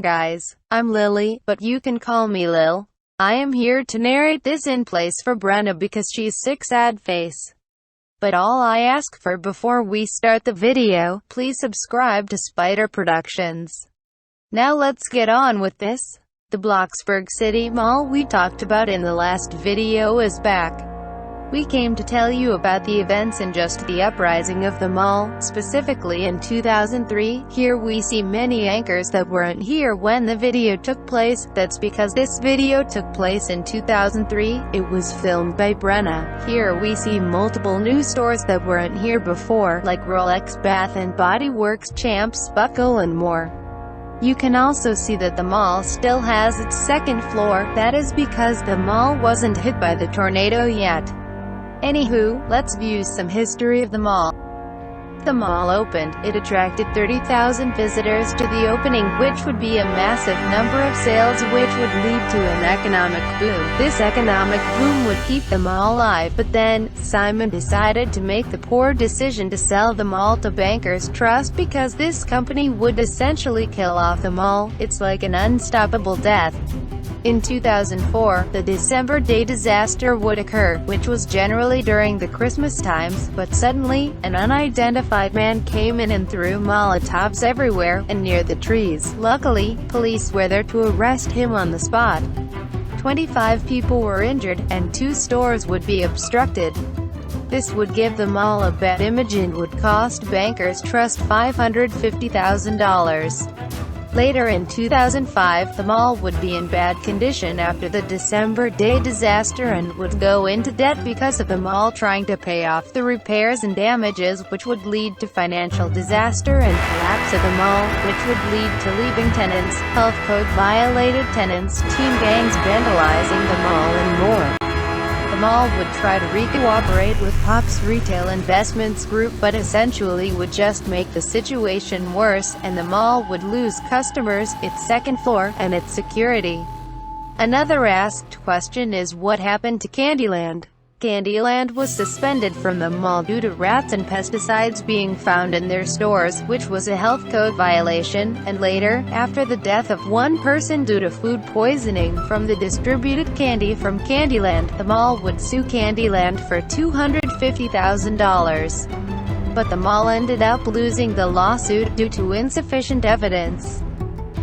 Guys, I'm Lily, but you can call me Lil. I am here to narrate this in place for Brenna because she's sick, sad face. But all I ask for before we start the video, please subscribe to Spider Productions. Now let's get on with this. The Bloxburg City Mall we talked about in the last video is back. We came to tell you about the events and just the uprising of the mall, specifically in 2003. Here we see many anchors that weren't here when the video took place. That's because this video took place in 2003. It was filmed by Brenna. Here we see multiple new stores that weren't here before, like Rolex, Bath and Body Works, Champs, Buckle and more. You can also see that the mall still has its second floor. That is because the mall wasn't hit by the tornado yet. Anywho, let's view some history of the mall. The mall opened, it attracted 30,000 visitors to the opening, which would be a massive number of sales, which would lead to an economic boom. This economic boom would keep the mall alive, but then, Simon decided to make the poor decision to sell the mall to Bankers Trust because this company would essentially kill off the mall. It's like an unstoppable death. In 2004, the December Day disaster would occur, which was generally during the Christmas times, but suddenly, an unidentified man came in and threw Molotovs everywhere, and near the trees. Luckily, police were there to arrest him on the spot. 25 people were injured, and 2 stores would be obstructed. This would give the mall a bad image and would cost Bankers Trust $550,000. Later in 2005, the mall would be in bad condition after the December Day disaster and would go into debt because of the mall trying to pay off the repairs and damages, which would lead to financial disaster and collapse of the mall, which would lead to leaving tenants, health code violated tenants, teen gangs vandalizing the mall and more. The mall would try to re-cooperate with Pop's Retail Investments Group, but essentially would just make the situation worse, and the mall would lose customers, its second floor, and its security. Another asked question is what happened to Candyland? Candyland was suspended from the mall due to rats and pesticides being found in their stores, which was a health code violation, and later, after the death of one person due to food poisoning from the distributed candy from Candyland, the mall would sue Candyland for $250,000. But the mall ended up losing the lawsuit due to insufficient evidence.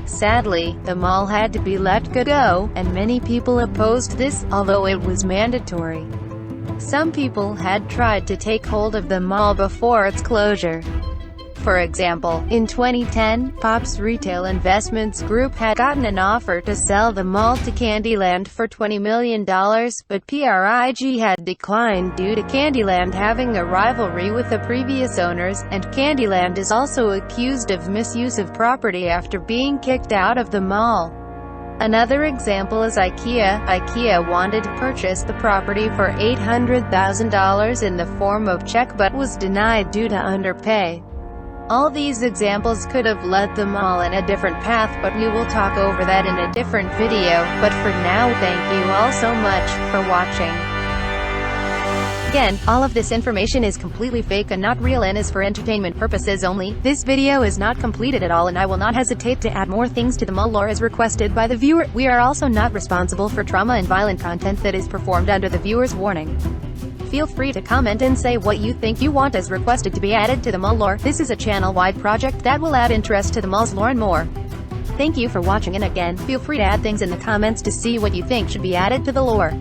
Sadly, the mall had to be let go, and many people opposed this, although it was mandatory. Some people had tried to take hold of the mall before its closure. For example, in 2010, Pop's Retail Investments Group had gotten an offer to sell the mall to Candyland for $20 million, but PRIG had declined due to Candyland having a rivalry with the previous owners, and Candyland is also accused of misuse of property after being kicked out of the mall. Another example is IKEA. IKEA wanted to purchase the property for $800,000 in the form of check but was denied due to underpay. All these examples could have led the mall in a different path, but we will talk over that in a different video. But for now, thank you all so much for watching. Again, all of this information is completely fake and not real and is for entertainment purposes only. This video is not completed at all and I will not hesitate to add more things to the mall lore as requested by the viewer. We are also not responsible for trauma and violent content that is performed under the viewer's warning. Feel free to comment and say what you think you want as requested to be added to the mall lore. This is a channel-wide project that will add interest to the mall's lore and more. Thank you for watching, and again, feel free to add things in the comments to see what you think should be added to the lore.